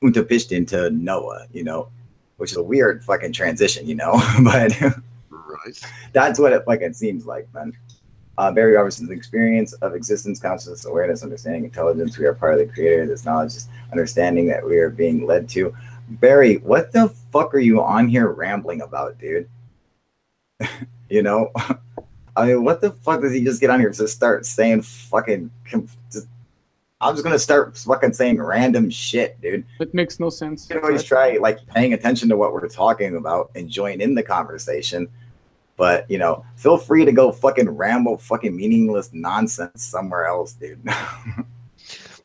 Untapishtim to Noah, you know, which is a weird fucking transition, you know. But right, that's what it fucking seems like, man. Barry Robertson's experience of existence, consciousness, awareness, understanding, intelligence. We are part of the creator. This knowledge, this understanding that we are being led to. Barry, what the fuck are you on here rambling about, dude? You know, I mean, what the fuck does he just get on here to start saying fucking? I'm just gonna start fucking saying random shit, dude. It makes no sense. You can always try like paying attention to what we're talking about and join in the conversation. But, you know, feel free to go fucking ramble fucking meaningless nonsense somewhere else, dude.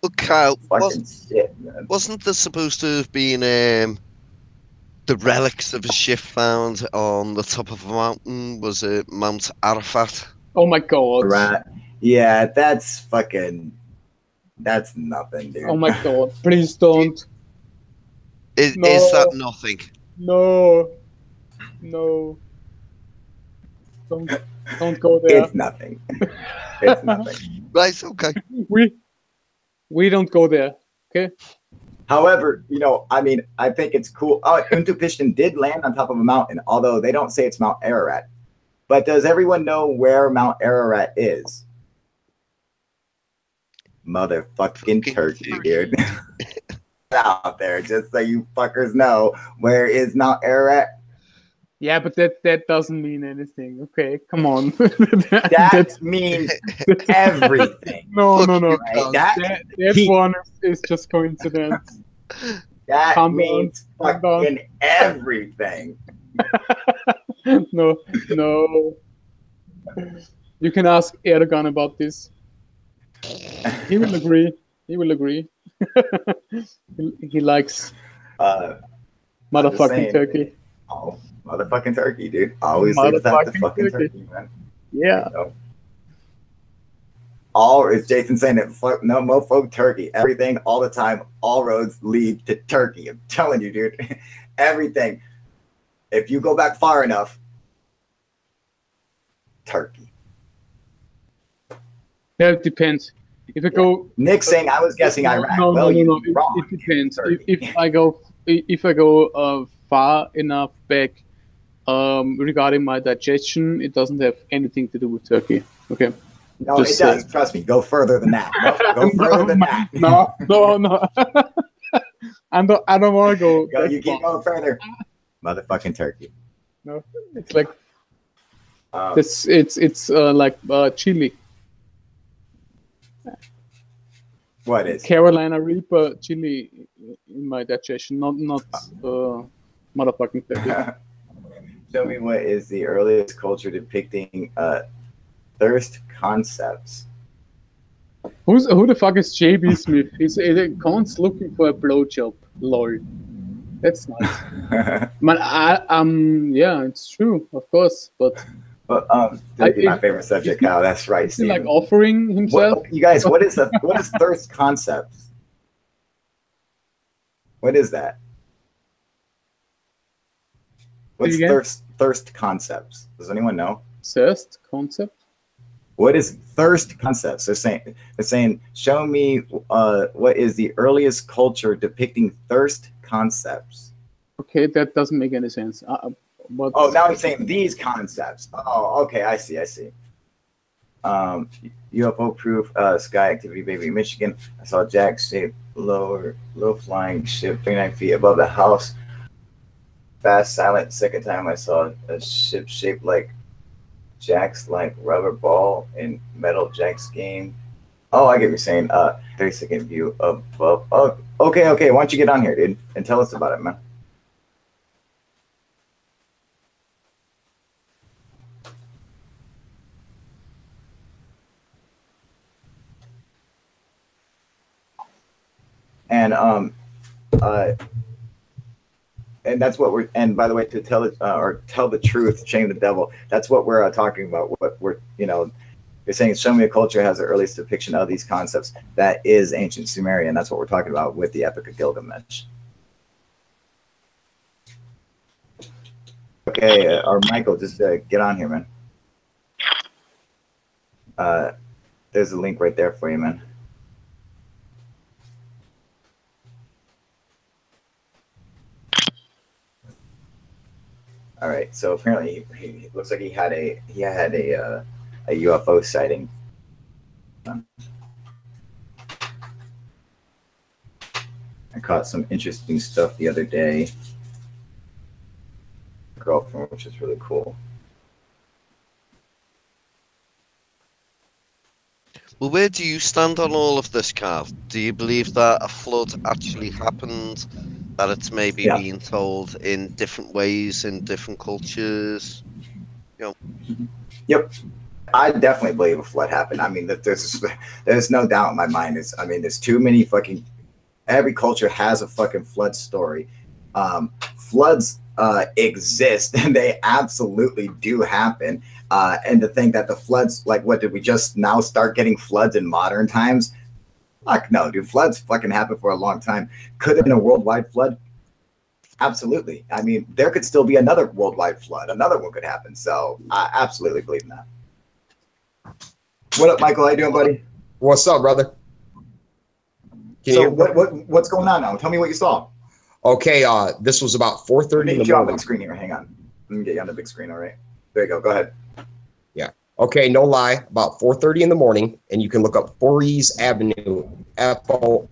Well, Kyle, Fucking shit, man. wasn't there supposed to have been the relics of a ship found on the top of a mountain? Was it Mount Arafat? Oh my god. Right. Yeah, that's nothing, dude. Oh my god. Please don't. Is No. that nothing? No. No. Don't go there. It's nothing. It's nothing. Right, okay. We don't go there. Okay? However, I mean, I think it's cool. Oh, Untupishtim did land on top of a mountain, although they don't say it's Mount Ararat. But does everyone know where Mount Ararat is? Motherfucking Turkey, dude. Out there, just so you fuckers know, where is Mount Ararat? Yeah, but that doesn't mean anything. Okay, come on. That means everything. No. Right? That one is just coincidence. That means fucking everything. No. You can ask Erdogan about this. He will agree. he likes motherfucking Turkey. Oh, motherfucking Turkey, dude. Always leave without the fucking turkey, man. Yeah. All is Jason saying it? No mofo Turkey. Everything, all the time, all roads lead to Turkey. I'm telling you, dude. Everything. If you go back far enough, Turkey. Yeah, it depends. If I go, Nick saying I was guessing Iraq. No. Wrong. It depends. If I go far enough back, regarding my digestion, it doesn't have anything to do with Turkey. Okay. No, it does. Trust me. Go further than that. Go further than that. No. I don't want to go. You keep going further. Motherfucking Turkey. No, it's like it's like chili. What is Carolina Reaper chili in my digestion, not motherfucking Turkey. Show me what is the earliest culture depicting thirst concepts. Who the fuck is JB Smith? He's Khan's looking for a blowjob. Lol. That's nice. Man, yeah, it's true, of course, but. That'd be my favorite subject, Kyle. That's right. Is he like offering himself? You guys, what is thirst concepts? What is that? What's thirst concepts? Does anyone know? Thirst concept? What is thirst concepts? They're saying, show me what is the earliest culture depicting thirst concepts. Okay, that doesn't make any sense. Now he's saying these concepts. Oh, okay, I see. UFO proof, sky activity, baby, Michigan. I saw a jack-shaped low flying ship 39 feet above the house. Fast, silent. Second time I saw a ship shaped like jacks, like rubber ball in metal jacks game. Oh, I get what you're saying. 30-second view above. Oh, okay. Why don't you get on here, dude, and tell us about it, man? And that's what we're. And by the way, to tell it or tell the truth, shame the devil. That's what we're talking about. What we're, you're saying. Show me a culture has the earliest depiction of these concepts. That is ancient Sumerian. That's what we're talking about with the Epic of Gilgamesh. Okay, or Michael, just get on here, man. There's a link right there for you, man. All right, so apparently he looks like he had a UFO sighting. I caught some interesting stuff the other day. Girlfriend, which is really cool. Well, where do you stand on all of this, Carl? Do you believe that a flood actually happened? That it's maybe being told in different ways in different cultures? Yep. I definitely believe a flood happened. I mean, there's no doubt in my mind. There's too many fucking. Every culture has a fucking flood story. Floods exist, and they absolutely do happen. And to think that the floods, like, what did we just now start getting floods in modern times? Fuck no, dude. Floods fucking happened for a long time. Could have been a worldwide flood? Absolutely. I mean, there could still be another worldwide flood. Another one could happen. So I absolutely believe in that. What up, Michael? How you doing, buddy? What's up, brother? So what's going on now? Tell me what you saw. Okay, this was about 4:30 in the morning. Big screen here. Hang on. Let me get you on the big screen. All right. There you go. Go ahead. Yeah. Okay, no lie. About 4:30 in the morning, and you can look up Forres Avenue, Forres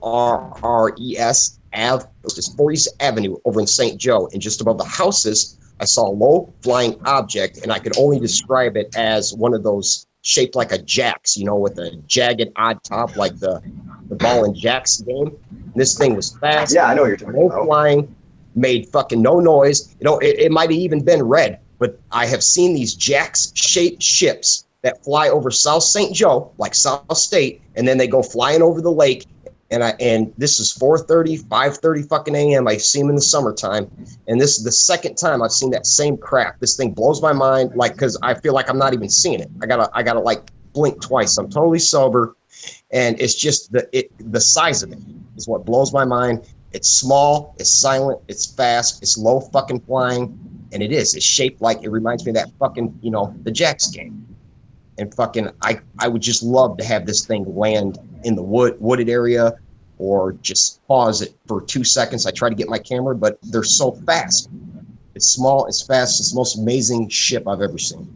Ave. It's just Forres Avenue over in St. Joe, and just above the houses, I saw a low flying object, and I could only describe it as one of those shaped like a jacks, you know, with a jagged odd top, like the ball and jacks game. And this thing was fast. Yeah, I know what you're talking about. Flying, made fucking no noise. You know, it might have even been red, but I have seen these jacks shaped ships that fly over South St. Joe, like South State, and then they go flying over the lake. And this is 4:30, 5:30 fucking a.m. I see them in the summertime, and this is the second time I've seen that same craft. This thing blows my mind, like, because I feel like I'm not even seeing it. I gotta like blink twice. I'm totally sober, and it's just the size of it is what blows my mind. It's small, it's silent, it's fast, it's low fucking flying, and it's shaped like, it reminds me of that fucking, you know, the Jacks game. And fucking, I would just love to have this thing land in the wooded area, or just pause it for 2 seconds. I try to get my camera, but they're so fast. It's small, it's fast, it's the most amazing ship I've ever seen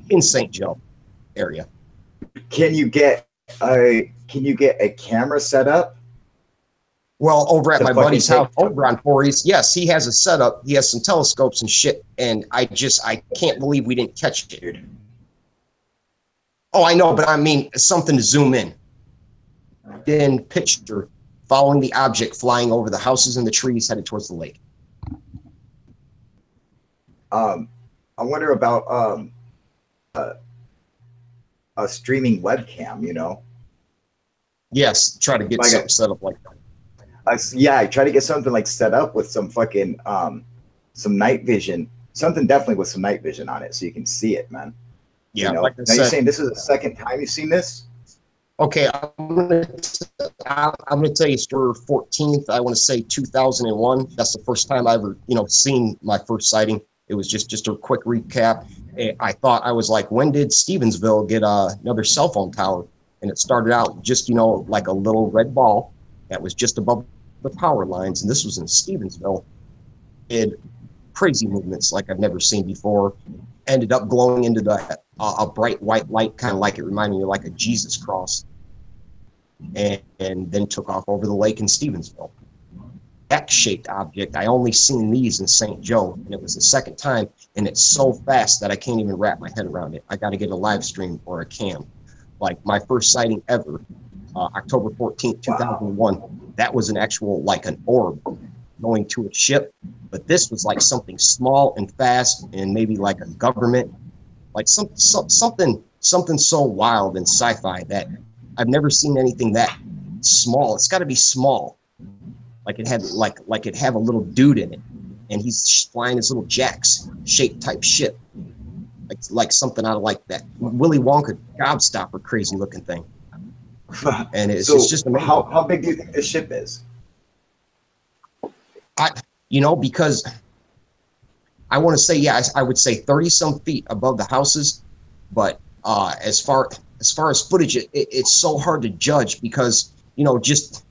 in St. Joe area. Can you get a camera set up? Well, over at my buddy's house, over on Forres, yes, he has a setup. He has some telescopes and shit, and I can't believe we didn't catch it, dude. Oh, I know, but I mean, something to zoom in. Then picture following the object flying over the houses and the trees headed towards the lake. I wonder about a streaming webcam, you know? Yes, try to get like something set up like that. Yeah, I try to get something like set up with some fucking some night vision, something definitely with some night vision on it, so you can see it, man. Yeah, you know? like I said, you're saying this is the second time you've seen this? Okay, I'm gonna tell you, October 14th, I want to say 2001. That's the first time I ever, you know, seen my first sighting. It was just a quick recap. I thought, I was like, when did Stevensville get another cell phone tower? And it started out just, you know, like a little red ball that was just above the power lines. And this was in Stevensville. It crazy movements like I've never seen before. Ended up glowing into a bright white light, kind of like, it reminded me of like a Jesus cross. And then took off over the lake in Stevensville. X-shaped object. I only seen these in St. Joe, and it was the second time, and it's so fast that I can't even wrap my head around it. I got to get a live stream or a cam. Like my first sighting ever, October 14th, 2001. Wow. That was an actual, like an orb going to a ship, but this was like something small and fast, and maybe like a government, like something so wild and sci-fi that I've never seen anything that small. It's got to be small. Like it had like it have a little dude in it, and he's flying his little jacks shaped type ship, like something out of like that Willy Wonka gobstopper crazy looking thing. And it's just amazing. How big do you think this ship is? Because I want to say, yeah, I would say 30 some feet above the houses, but as far as footage, it's so hard to judge because, you know, just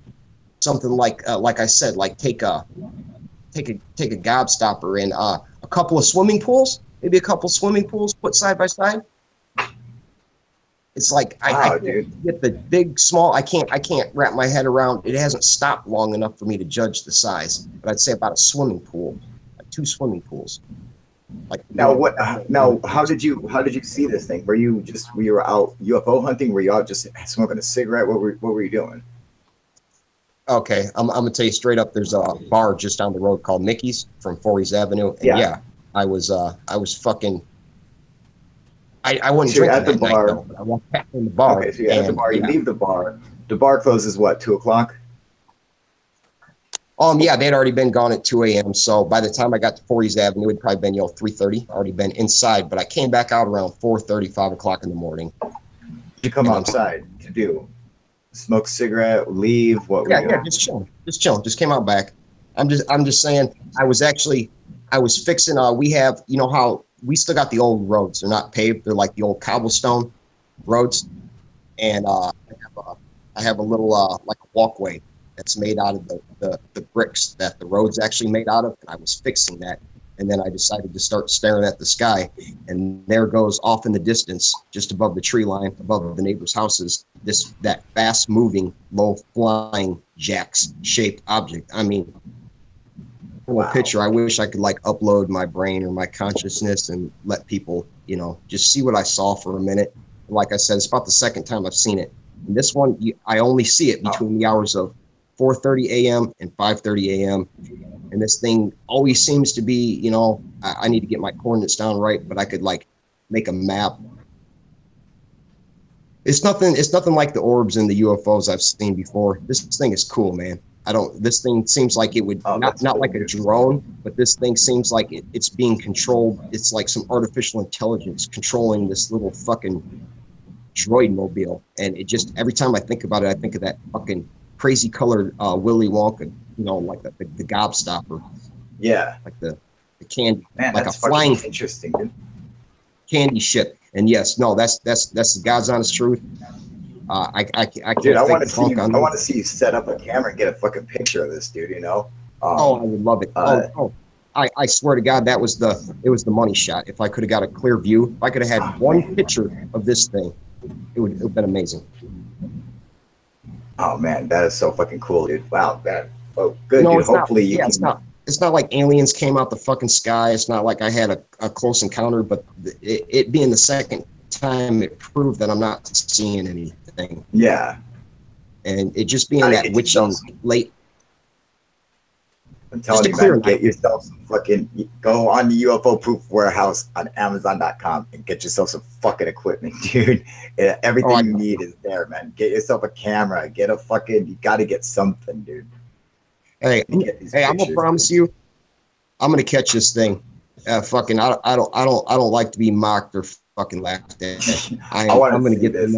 something like I said, like take a gobstopper and a couple of swimming pools, maybe a couple swimming pools put side by side. It's like I can't get the big, small. I can't wrap my head around. It hasn't stopped long enough for me to judge the size. But I'd say about a swimming pool, like 2 swimming pools. Like now, how did you see this thing? Were you out UFO hunting? Were you out just smoking a cigarette? What were you doing? Okay, I'm gonna tell you straight up. There's a bar just down the road called Mickey's from Forres Avenue. And yeah, I was fucking I wouldn't So you're drink at the that night, bar. though, but I walked back in the bar. Okay, so you're at the and, bar. You yeah. leave the bar. The bar closes what, 2 o'clock? Yeah, they'd already been gone at 2 a.m. So by the time I got to Voorhees Avenue, it'd probably been 3:30. Already been inside, but I came back out around 4:30, 5 o'clock in the morning. You come outside to do? Smoke a cigarette, leave? What? Yeah, just chilling, just came out back. I'm just saying. I was fixing. We have, you know how we still got the old roads. They're not paved. They're like the old cobblestone roads, and I have a little like a walkway that's made out of the bricks that the road's actually made out of, and I was fixing that. And then I decided to start staring at the sky, and there goes off in the distance, just above the tree line, above the neighbors' houses, that fast-moving, low-flying Jax-shaped object. I mean, a picture. I wish I could like upload my brain or my consciousness and let people, you know, just see what I saw for a minute. Like I said, it's about the second time I've seen it. And this one, I only see it between the hours of 4:30 a.m. and 5:30 a.m. And this thing always seems to be, you know, I need to get my coordinates down right, but I could like make a map. It's nothing like the orbs and the UFOs I've seen before. This thing is cool, man. This thing seems like it would, not like a drone, but this thing seems like it's being controlled. It's like some artificial intelligence controlling this little fucking droid mobile. And it just, every time I think about it, I think of that fucking crazy colored Willy Wonka, you know, like the gobstopper. Yeah. Like the candy, man, like that's a flying interesting, dude. Candy ship. And yes, no, that's the God's honest truth. I can't. Dude, I want to see. I want to see you set up a camera and get a fucking picture of this, dude. You know. I would love it. I swear to God, it was the money shot. If I could have got a clear view, if I could have had one picture of this thing, it would have been amazing. Oh man, that is so fucking cool, dude. Wow, that. Oh, good, No, dude. Hopefully you can. It's not like aliens came out the fucking sky. It's not like I had a close encounter, but it being the second time, it proved that I'm not seeing anything. Yeah. And it just being that witching late. I'm telling you, man, get yourself some fucking, go on the UFO Proof warehouse on Amazon.com and get yourself some fucking equipment, dude. Everything you need is there, man. Get yourself a camera, get a fucking, you got to get something, dude. Hey, I'm gonna promise you, I'm gonna catch this thing. Fucking, I don't like to be mocked or fucking laughed at. I'm gonna get this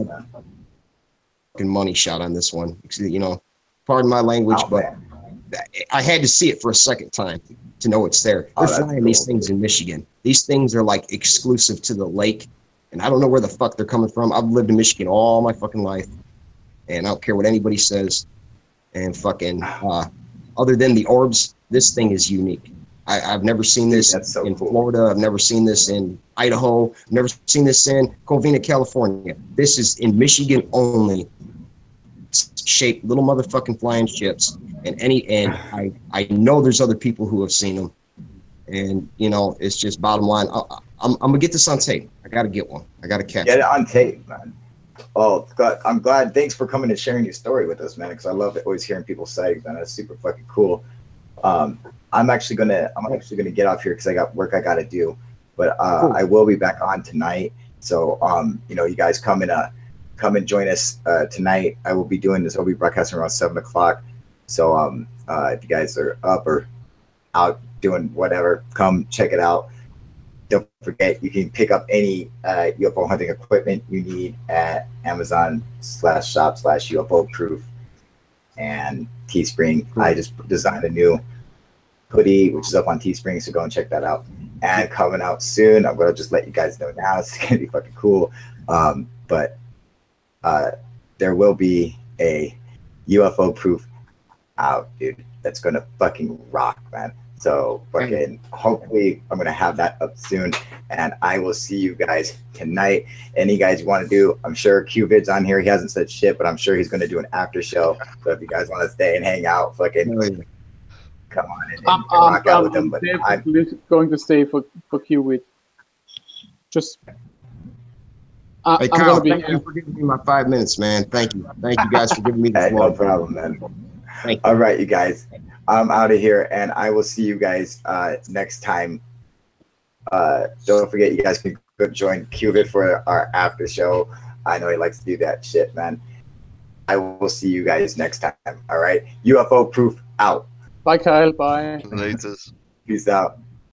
fucking money shot on this one. You know, pardon my language, but man. I had to see it for a second time to know it's there. They're flying these things in Michigan. These things are like exclusive to the lake, and I don't know where the fuck they're coming from. I've lived in Michigan all my fucking life, and I don't care what anybody says. And fucking, other than the orbs, this thing is unique. I've never seen this in Florida. I've never seen this in Idaho. I've never seen this in Covina, California. This is in Michigan only. Shaped little motherfucking flying ships. And I know there's other people who have seen them. And, you know, it's just bottom line. I'm going to get this on tape. I got to get one. I got to catch it. Get it on tape, man. Oh, God, I'm glad. Thanks for coming and sharing your story with us, man. Because I love always hearing people's sightings, man. That's super fucking cool. I'm actually gonna get off here because I got work I gotta do. But cool. I will be back on tonight. So you know, you guys come and join us tonight. I will be doing this. I'll be broadcasting around 7 o'clock. So if you guys are up or out doing whatever, come check it out. Don't forget, you can pick up any UFO hunting equipment you need at Amazon/shop/UFO Proof and Teespring. I just designed a new hoodie, which is up on Teespring, so go and check that out. And coming out soon, I'm gonna just let you guys know now. It's gonna be fucking cool. But there will be a UFO Proof out, dude. That's gonna fucking rock, man. So fucking hopefully I'm gonna have that up soon, and I will see you guys tonight. Any guys you want to do? I'm sure Q-Vid's on here. He hasn't said shit, but I'm sure he's gonna do an after show. So if you guys want to stay and hang out, fucking come on and rock out with him. But I'm going to stay for Q-Vid. Just hey, Kyle, thank you for giving me my 5 minutes, man. Thank you guys for giving me the no problem, man. All right, you guys. I'm out of here, and I will see you guys next time. Don't forget, you guys can go join Cubit for our after show. I know he likes to do that shit, man. I will see you guys next time. All right. UFO Proof out. Bye, Kyle. Bye. Latest. Peace out.